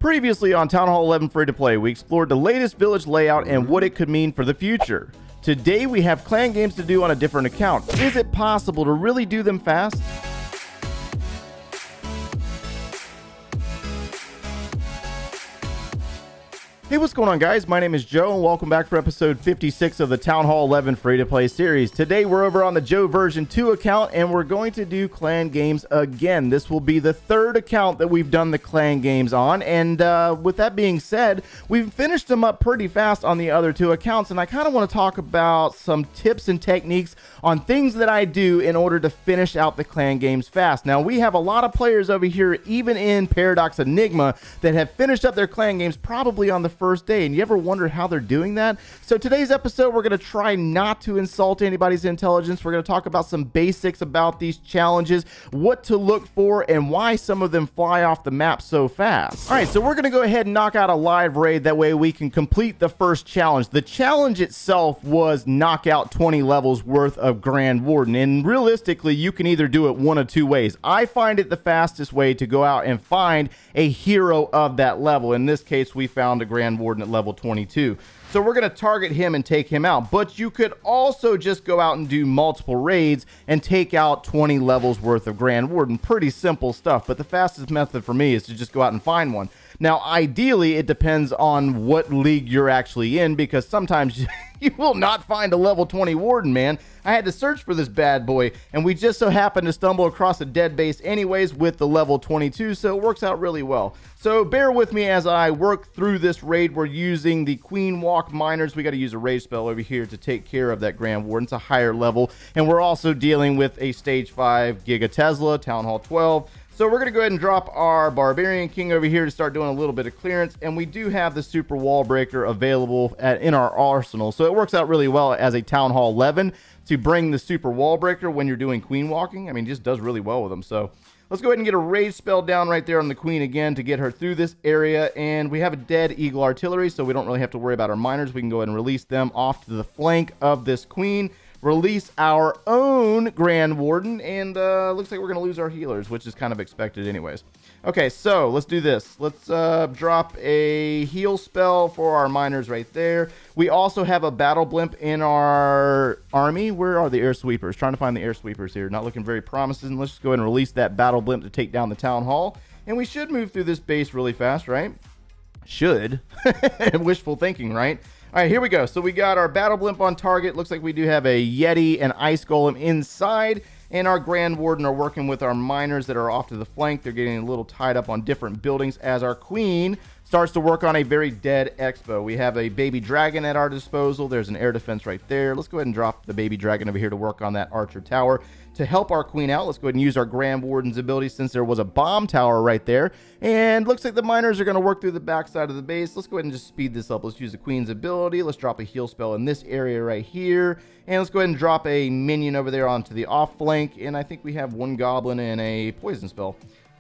Previously on Town Hall 11 Free to Play, we explored the latest village layout and what it could mean for the future. Today we have clan games to do on a different account. Is it possible to really do them fast? Hey, what's going on, guys? My name is Joe, and welcome back for episode 56 of the Town Hall 11 Free-to-Play series. Today, we're over on the Joe version 2 account, and we're going to do clan games again. This will be the third account that we've done the clan games on, and with that being said, we've finished them up pretty fast on the other two accounts, and I kind of want to talk about some tips and techniques on things that I do in order to finish out the clan games fast. Now, we have a lot of players over here, even in Paradox Enigma, that have finished up their clan games probably on the first day, and you ever wonder how they're doing that? So today's episode, we're going to try not to insult anybody's intelligence. We're going to talk about some basics about these challenges, what to look for, and why some of them fly off the map so fast. All right, so we're going to go ahead and knock out a live raid. That way we can complete the first challenge. The challenge itself was knock out 20 levels worth of Grand Warden, and realistically, you can either do it one of two ways. I find it the fastest way to go out and find a hero of that level. In this case, we found a Grand Warden at level 22. So we're going to target him and take him out. But you could also just go out and do multiple raids and take out 20 levels worth of Grand Warden. Pretty simple stuff. But the fastest method for me is to just go out and find one. Now, ideally, it depends on what league you're actually in, because sometimes you will not find a level 20 Warden, man. I had to search for this bad boy, and we just so happened to stumble across a dead base anyways with the level 22, so it works out really well. So bear with me as I work through this raid. We're using the Queen Walk Miners. We got to use a rage spell over here to take care of that Grand Warden. It's a higher level, and we're also dealing with a Stage 5 Giga Tesla, Town Hall 12. So we're going to go ahead and drop our Barbarian King over here to start doing a little bit of clearance. And we do have the Super Wall Breaker available in our arsenal. So it works out really well as a Town Hall 11 to bring the Super Wall Breaker when you're doing Queen Walking. I mean, it just does really well with them. So let's go ahead and get a Rage spell down right there on the Queen again to get her through this area. And we have a dead Eagle Artillery, so we don't really have to worry about our miners. We can go ahead and release them off to the flank of this Queen. Release our own Grand Warden, and looks like we're going to lose our healers, which is kind of expected anyways. Okay, so let's do this. Let's drop a heal spell for our miners right there. We also have a battle blimp in our army. Where are the air sweepers? Trying to find the air sweepers here. Not looking very promising. Let's just go ahead and release that battle blimp to take down the town hall. And we should move through this base really fast, right? Should. Wishful thinking, right? All right, here we go. So we got our battle blimp on target. Looks like we do have a Yeti and Ice Golem inside. And our Grand Warden are working with our miners that are off to the flank. They're getting a little tied up on different buildings as our Queen starts to work on a very dead Expo. We have a baby dragon at our disposal. There's an air defense right there. Let's go ahead and drop the baby dragon over here to work on that archer tower. To help our Queen out, let's go ahead and use our Grand Warden's ability since there was a bomb tower right there. And looks like the miners are going to work through the backside of the base. Let's go ahead and just speed this up. Let's use the Queen's ability. Let's drop a heal spell in this area right here. And let's go ahead and drop a minion over there onto the off flank. And I think we have one goblin and a poison spell.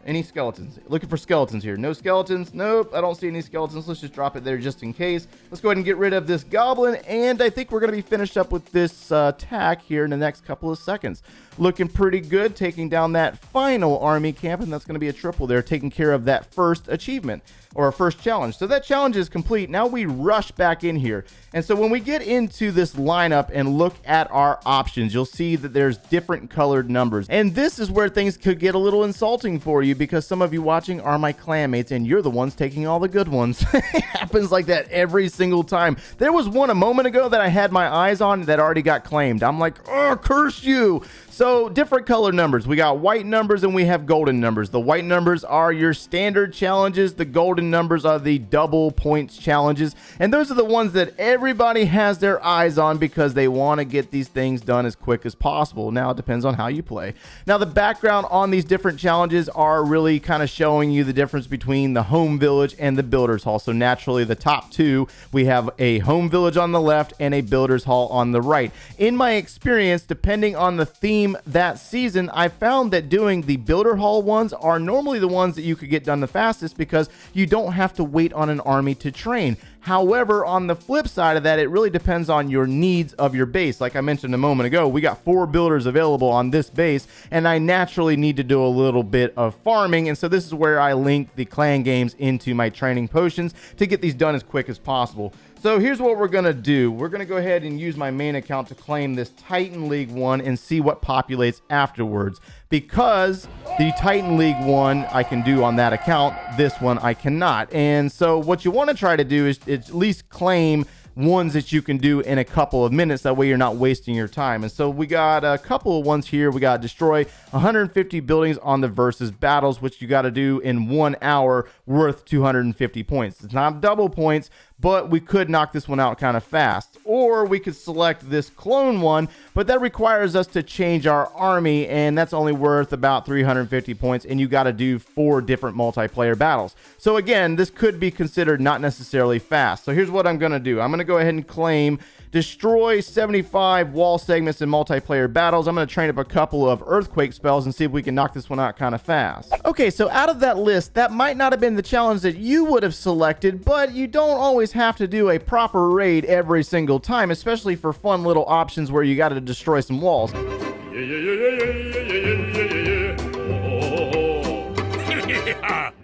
Any skeletons? Looking for skeletons here. No skeletons? Nope, I don't see any skeletons. Let's just drop it there just in case. Let's go ahead and get rid of this goblin, and I think we're going to be finished up with this attack here in the next couple of seconds. Looking pretty good, taking down that final army camp, and that's going to be a triple there, taking care of that first achievement, or our first challenge. So that challenge is complete. Now we rush back in here. And so when we get into this lineup and look at our options, you'll see that there's different colored numbers. And this is where things could get a little insulting for you, because some of you watching are my clanmates, and you're the ones taking all the good ones. It happens like that every single time. There was one a moment ago that I had my eyes on that already got claimed. I'm like, oh, curse you. So different color numbers. We got white numbers and we have golden numbers. The white numbers are your standard challenges. The golden numbers are the double points challenges. And those are the ones that everybody has their eyes on because they want to get these things done as quick as possible. Now it depends on how you play. Now the background on these different challenges are really kind of showing you the difference between the home village and the builder's hall. So naturally the top two, we have a home village on the left and a builder's hall on the right. In my experience, depending on the theme that season, I found that doing the builder hall ones are normally the ones that you could get done the fastest because you don't have to wait on an army to train. However, on the flip side of that, it really depends on your needs of your base. Like I mentioned a moment ago, we got 4 builders available on this base, and I naturally need to do a little bit of farming. And so this is where I link the clan games into my training potions to get these done as quick as possible. So here's what we're going to do. We're going to go ahead and use my main account to claim this Titan League 1 and see what populates afterwards. Because the Titan League 1 I can do on that account, this one I cannot. And so what you want to try to do is at least claim ones that you can do in a couple of minutes. That way you're not wasting your time. And so we got a couple of ones here. We got destroy 150 buildings on the versus battles, which you got to do in 1 hour, worth 250 points. It's not double points, but we could knock this one out kind of fast. Or we could select this clone one, but that requires us to change our army, and that's only worth about 350 points, and you got to do 4 different multiplayer battles. So again, this could be considered not necessarily fast. So here's what I'm going to do. I'm going to go ahead and claim destroy 75 wall segments in multiplayer battles. I'm going to train up a couple of earthquake spells and see if we can knock this one out kind of fast. Okay, so out of that list, that might not have been the challenge that you would have selected, but you don't always have to do a proper raid every single time, especially for fun little options where you got to destroy some walls.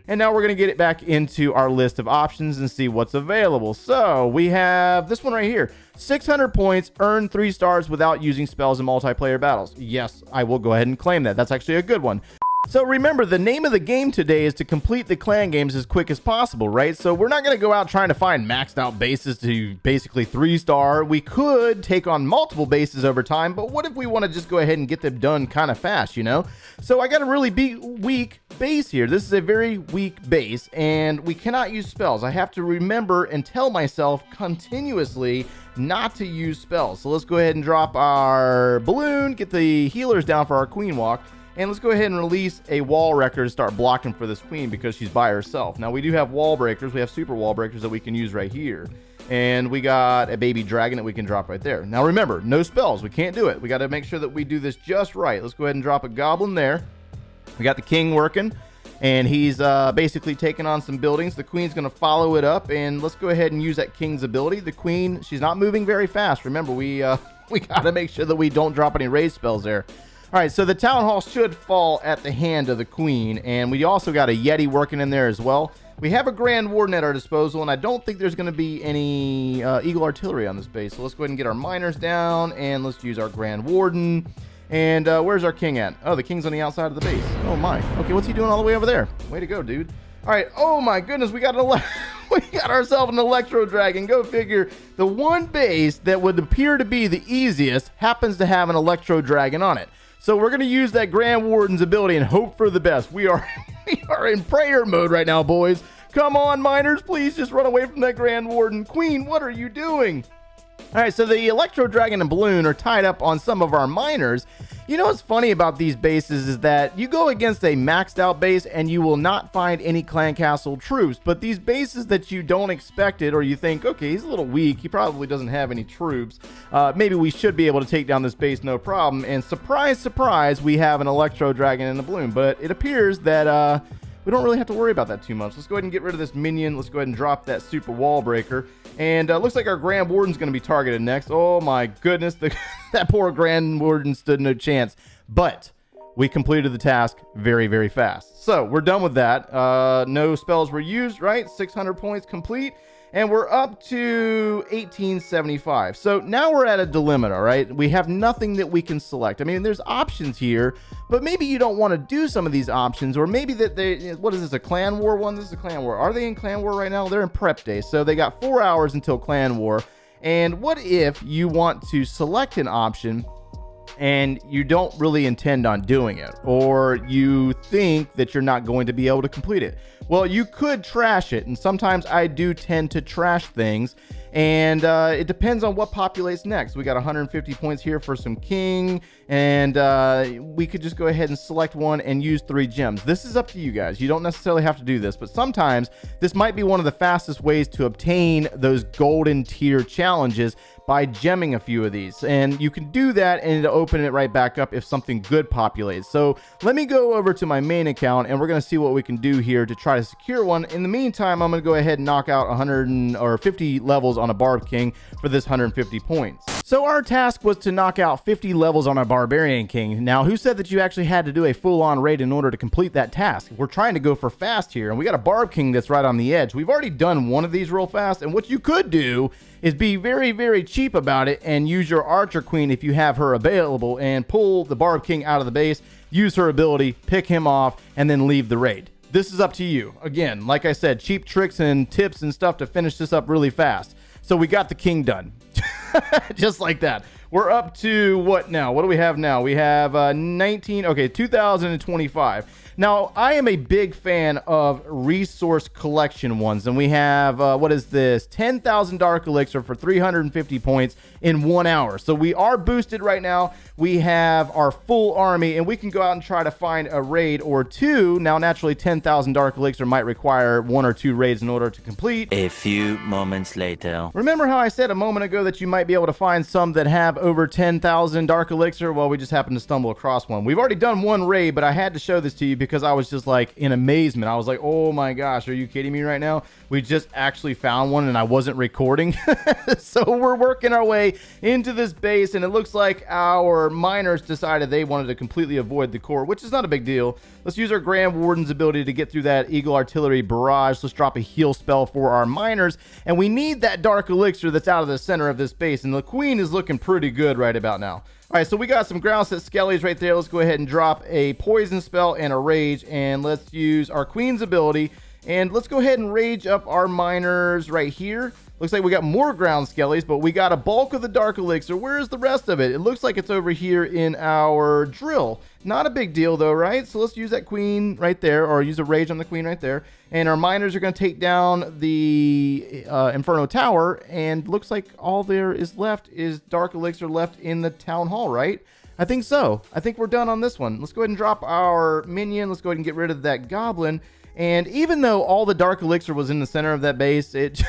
And now we're going to get it back into our list of options and see what's available. So we have this one right here. 600 points, earn 3 stars without using spells in multiplayer battles. Yes, I will go ahead and claim that. That's actually a good one. So remember, the name of the game today is to complete the clan games as quick as possible, right? So we're not going to go out trying to find maxed out bases to basically 3-star. We could take on multiple bases over time, but what if we want to just go ahead and get them done kind of fast, you know? So I got a really weak base here. This is a very weak base, and we cannot use spells. I have to remember and tell myself continuously not to use spells. So let's go ahead and drop our balloon, get the healers down for our queen walk. And let's go ahead and release a wall wrecker to start blocking for this queen because she's by herself. Now, we do have wall breakers. We have super wall breakers that we can use right here. And we got a baby dragon that we can drop right there. Now, remember, no spells. We can't do it. We got to make sure that we do this just right. Let's go ahead and drop a goblin there. We got the king working, and he's basically taking on some buildings. The queen's going to follow it up, and let's go ahead and use that king's ability. The queen, she's not moving very fast. Remember, we got to make sure that we don't drop any raise spells there. All right, so the town hall should fall at the hand of the queen, and we also got a Yeti working in there as well. We have a Grand Warden at our disposal, and I don't think there's going to be any Eagle Artillery on this base. So let's go ahead and get our miners down, and let's use our Grand Warden. And where's our king at? Oh, the king's on the outside of the base. Oh, my. Okay, what's he doing all the way over there? Way to go, dude. All right, oh, my goodness, we got we got ourselves an Electro Dragon. Go figure. The one base that would appear to be the easiest happens to have an Electro Dragon on it. So we're going to use that Grand Warden's ability and hope for the best. We are in prayer mode right now, boys. Come on, miners, please just run away from that Grand Warden. Queen, what are you doing? All right, so the Electro Dragon and Balloon are tied up on some of our miners. You know what's funny about these bases is that you go against a maxed out base and you will not find any clan castle troops. But these bases that you don't expect it, or you think, okay, he's a little weak, he probably doesn't have any troops. Maybe we should be able to take down this base no problem. And surprise, surprise, we have an Electro Dragon and a Balloon. But it appears that we don't really have to worry about that too much. Let's go ahead and get rid of this minion. Let's go ahead and drop that super wall breaker. And looks like our Grand Warden's going to be targeted next. Oh my goodness, that poor Grand Warden stood no chance. But we completed the task very, very fast. So we're done with that. No spells were used, right? 600 points complete. And we're up to 1875. So now we're at a dilemma, all right? We have nothing that we can select. I mean, there's options here, but maybe you don't want to do some of these options, or maybe that they, what is this, a clan war one? This is a clan war. Are they in clan war right now? They're in prep day. So they got 4 hours until clan war. And what if you want to select an option and you don't really intend on doing it, or you think that you're not going to be able to complete it? Well, you could trash it, and sometimes I do tend to trash things, and it depends on what populates next. We got 150 points here for some king, and we could just go ahead and select one and use 3 gems. This is up to you guys. You don't necessarily have to do this, but sometimes this might be one of the fastest ways to obtain those golden tier challenges by gemming a few of these, and you can do that and it'll open it right back up if something good populates. So let me go over to my main account and we're going to see what we can do here to try to secure one. In the meantime, I'm going to go ahead and knock out 50 levels on a Barb King for this 150 points. So our task was to knock out 50 levels on a Barbarian King. Now, who said that you actually had to do a full-on raid in order to complete that task? We're trying to go for fast here, and we got a Barb King that's right on the edge. We've already done one of these real fast, and what you could do is be very, very cheap about it and use your Archer Queen if you have her available and pull the Barb King out of the base, use her ability, pick him off, and then leave the raid. This is up to you. Again, like I said, cheap tricks and tips and stuff to finish this up really fast. So we got the king done. Just like that. We're up to what now? What do we have now? We have 2025. Now, I am a big fan of resource collection ones, and we have, what is this? 10,000 Dark Elixir for 350 points in 1 hour. So we are boosted right now. We have our full army, and we can go out and try to find a raid or two. Now, naturally, 10,000 Dark Elixir might require 1 or 2 raids in order to complete. A few moments later. Remember how I said a moment ago that you might be able to find some that have over 10,000 Dark Elixir? Well, we just happened to stumble across one. We've already done one raid, but I had to show this to you because I was just like in amazement. I was like, oh my gosh, are you kidding me right now? We just actually found one and I wasn't recording. So we're working our way into this base, and it looks like our miners decided they wanted to completely avoid the core, which is not a big deal. Let's use our Grand Warden's ability to get through that Eagle Artillery barrage. Let's drop a heal spell for our miners, and we need that Dark Elixir that's out of the center of this base, and the Queen is looking pretty good right about now. All right, so we got some ground set skellies right there. Let's go ahead and drop a poison spell and a rage, and let's use our Queen's ability, and let's go ahead and rage up our miners right here. Looks like we got more ground skellies, but we got a bulk of the Dark Elixir. Where's the rest of it? It looks like it's over here in our drill. Not a big deal though, right? So let's use that Queen right there, or use a rage on the Queen right there. And our miners are going to take down the Inferno Tower, and looks like all there is left is Dark Elixir left in the Town Hall, right? I think so. I think we're done on this one. Let's go ahead and drop our minion. Let's go ahead and get rid of that Goblin. And even though all the Dark Elixir was in the center of that base, it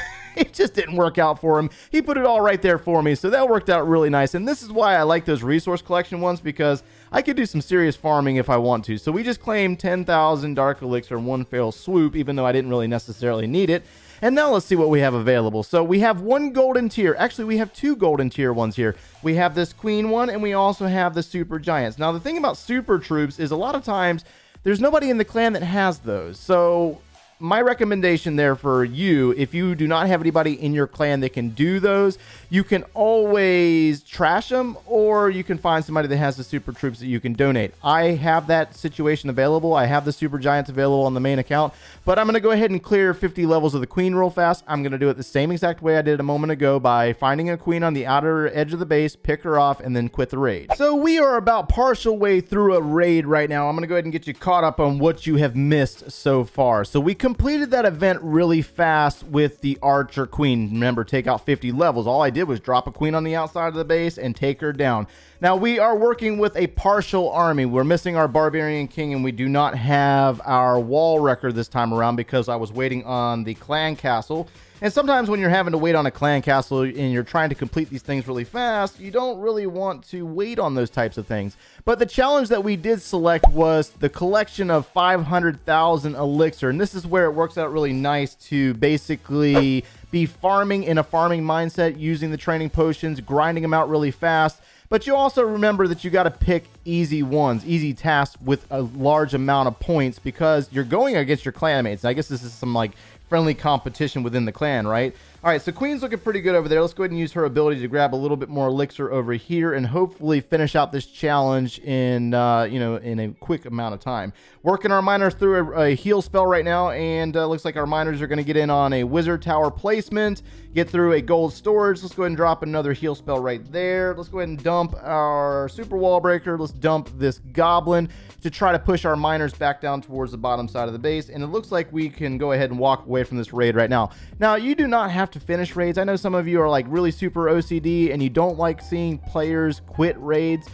just didn't work out for him. He put it all right there for me, so that worked out really nice. And this is why I like those resource collection ones, because I could do some serious farming if I want to. So we just claimed 10,000 Dark Elixir in one fell swoop, even though I didn't really necessarily need it. And now let's see what we have available. So we have one golden tier. Actually, we have 2 golden tier ones here. We have this Queen one, and we also have the Super Giants. Now, the thing about Super Troops is a lot of times there's nobody in the clan that has those. So my recommendation there for you, if you do not have anybody in your clan that can do those, you can always trash them, or you can find somebody that has the Super Troops that you can donate. I have that situation available. I have the Super Giants available on the main account, but I'm going to go ahead and clear 50 levels of the Queen real fast. I'm going to do it the same exact way I did a moment ago by finding a Queen on the outer edge of the base, pick her off, and then quit the raid. So we are about partial way through a raid right now. I'm going to go ahead and get you caught up on what you have missed so far. So we completed that event really fast with the Archer Queen. Remember, take out 50 levels. All I did was drop a Queen on the outside of the base and take her down. Now we are working with a partial army. We're missing our Barbarian King, and we do not have our wall wrecker this time around because I was waiting on the clan castle. And sometimes when you're having to wait on a clan castle and you're trying to complete these things really fast, you don't really want to wait on those types of things. But the challenge that we did select was the collection of 500,000 elixir. And this is where it works out really nice to basically be farming in a farming mindset, using the training potions, grinding them out really fast. But you also remember that you got to pick easy ones, easy tasks with a large amount of points, because you're going against your clanmates. I guess this is some like friendly competition within the clan, right? All right, so Queen's looking pretty good over there. Let's go ahead and use her ability to grab a little bit more elixir over here and hopefully finish out this challenge in, in a quick amount of time. Working our miners through a heal spell right now, and looks like our miners are going to get in on a wizard tower placement, get through a gold storage. Let's go ahead and drop another heal spell right there. Let's go ahead and dump our super wall breaker. Let's dump this goblin to try to push our miners back down towards the bottom side of the base, and it looks like we can go ahead and walk away away from this raid right now. Now, you do not have to finish raids. I know some of you are like really super OCD and you don't like seeing players quit raids.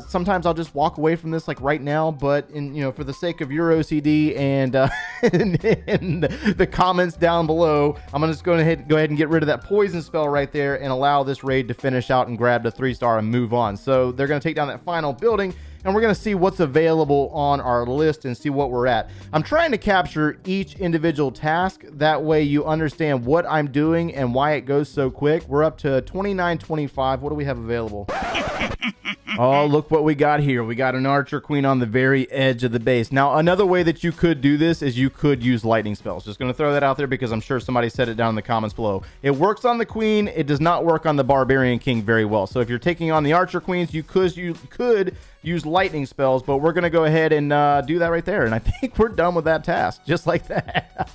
Sometimes I'll just walk away from this like right now, but for the sake of your OCD and in the comments down below, I'm gonna just go ahead and get rid of that poison spell right there and allow this raid to finish out and grab the 3-star and move on. So they're gonna take down that final building, and we're going to see what's available on our list and see what we're at. I'm trying to capture each individual task. That way you understand what I'm doing and why it goes so quick. We're up to 29:25. What do we have available? Oh, look what we got here. We got an archer queen on the very edge of the base. Now, another way that you could do this is you could use lightning spells. Just going to throw that out there because I'm sure somebody said it down in the comments below. It works on the queen. It does not work on the barbarian king very well. So if you're taking on the archer queens, you could use lightning spells, but we're going to go ahead and do that right there. And I think we're done with that task, just like that.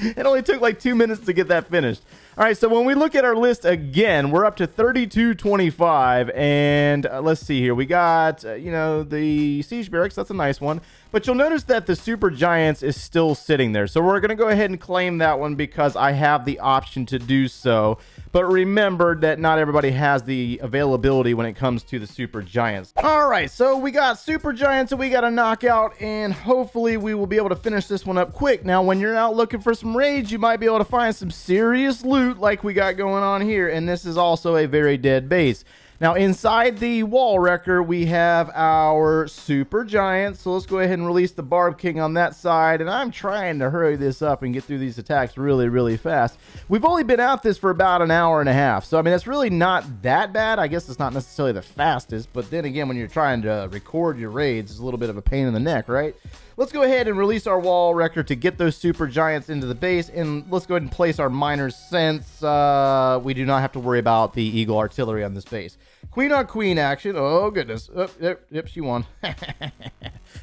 It only took like 2 minutes to get that finished. All right, so when we look at our list again, we're up to 32:25, and let's see here. We got, the siege barracks. That's a nice one. But you'll notice that the super giants is still sitting there. So we're going to go ahead and claim that one because I have the option to do so. But remember that not everybody has the availability when it comes to the super giants. All right, so we got super giants that we got to knock out, and hopefully we will be able to finish this one up quick. Now, when you're out looking for some raids, you might be able to find some serious loot like we got going on here, and this is also a very dead base. Now, inside the wall wrecker, we have our super giant. So let's go ahead and release the Barb King on that side. And I'm trying to hurry this up and get through these attacks really, really fast. We've only been at this for about an hour and a half. So, I mean, that's really not that bad. I guess it's not necessarily the fastest. But then again, when you're trying to record your raids, it's a little bit of a pain in the neck, right? Let's go ahead and release our wall wrecker to get those super giants into the base. And let's go ahead and place our miners since we do not have to worry about the eagle artillery on this base. Queen on queen action. Oh, goodness. Oh, yep, she won.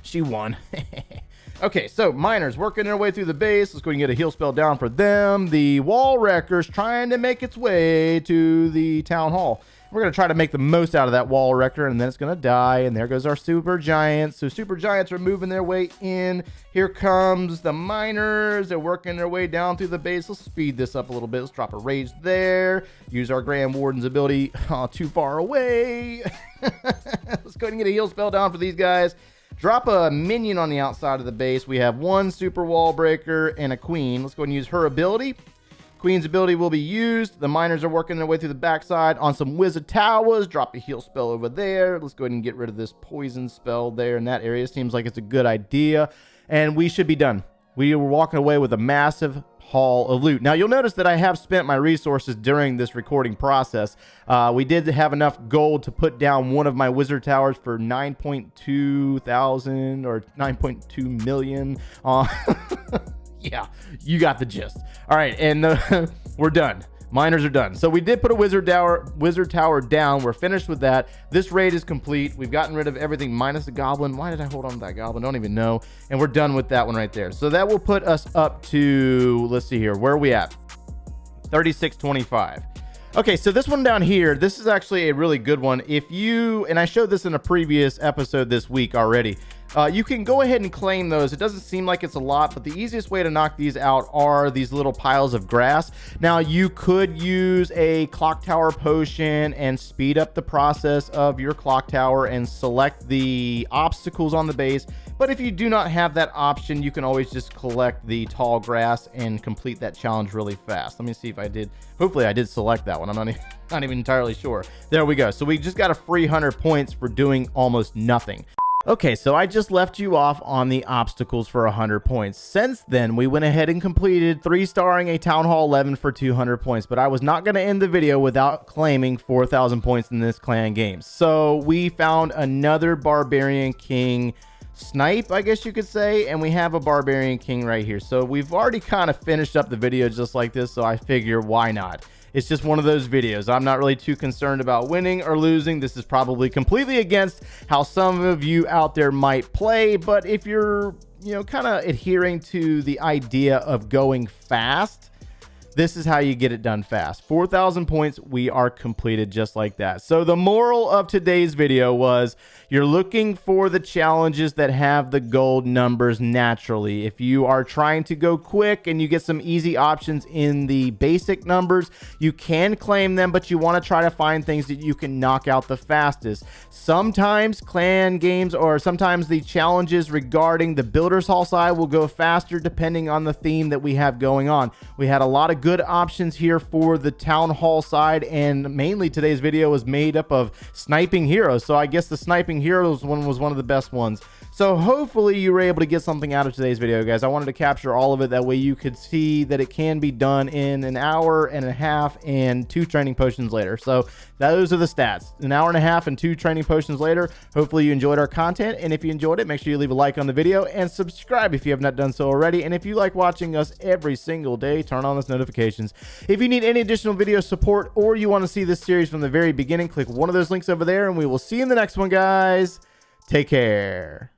She won. Okay, so miners working their way through the base. Let's go ahead and get a heal spell down for them. The wall wrecker's trying to make its way to the town hall. We're going to try to make the most out of that wall wrecker, and then it's going to die. And there goes our super giants. So super giants are moving their way in. Here comes the miners. They're working their way down through the base. Let's speed this up a little bit. Let's drop a rage there. Use our Grand Warden's ability. Oh, too far away. Let's go ahead and get a heal spell down for these guys. Drop a minion on the outside of the base. We have one super wall breaker and a queen. Let's go ahead and use her ability. Queen's ability will be used. The miners are working their way through the backside on some wizard towers. Drop a heal spell over there. Let's go ahead and get rid of this poison spell there in that area. Seems like it's a good idea. And we should be done. We were walking away with a massive haul of loot. Now, you'll notice that I have spent my resources during this recording process. We did have enough gold to put down one of my wizard towers for 9.2 thousand or 9.2 million. Yeah, you got the gist. All right, and we're done. Miners are done. So we did put a wizard tower down. We're finished with that. This raid is complete. We've gotten rid of everything minus the goblin. Why did I hold on to that goblin? Don't even know. And we're done with that one right there. So that will put us up to, let's see here. Where are we at? 36:25. Okay, so this one down here, this is actually a really good one. If you, and I showed this in a previous episode this week already, you can go ahead and claim those. It doesn't seem like it's a lot, but the easiest way to knock these out are these little piles of grass. Now, you could use a clock tower potion and speed up the process of your clock tower and select the obstacles on the base. But if you do not have that option, you can always just collect the tall grass and complete that challenge really fast. Let me see if I did. Hopefully I did select that one. I'm not even entirely sure. There we go. So we just got a free 100 points for doing almost nothing. Okay, so I just left you off on the obstacles for 100 points. Since then, we went ahead and completed 3-starring a Town Hall 11 for 200 points, but I was not going to end the video without claiming 4,000 points in this clan game. So we found another Barbarian King snipe, I guess you could say, and we have a Barbarian King right here. So we've already kind of finished up the video just like this, so I figure why not? It's just one of those videos. I'm not really too concerned about winning or losing. This is probably completely against how some of you out there might play, but if you're, kind of adhering to the idea of going fast, This is how you get it done fast. 4,000 points, we are completed just like that. So the moral of today's video was you're looking for the challenges that have the gold numbers naturally. If you are trying to go quick and you get some easy options in the basic numbers, you can claim them, but you want to try to find things that you can knock out the fastest. Sometimes clan games or sometimes the challenges regarding the Builders Hall side will go faster depending on the theme that we have going on. We had a lot of good options here for the Town Hall side, and mainly today's video was made up of sniping heroes, so I guess the sniping heroes one was one of the best ones. So hopefully you were able to get something out of today's video, guys. I wanted to capture all of it, that way you could see that it can be done in an hour and a half and 2 training potions later. So those are the stats, an hour and a half and 2 training potions later. Hopefully you enjoyed our content, and if you enjoyed it, make sure you leave a like on the video and subscribe if you have not done so already. And if you like watching us every single day, turn on those notifications. If you need any additional video support or you want to see this series from the very beginning, click one of those links over there, and we will see you in the next one, guys. Take care.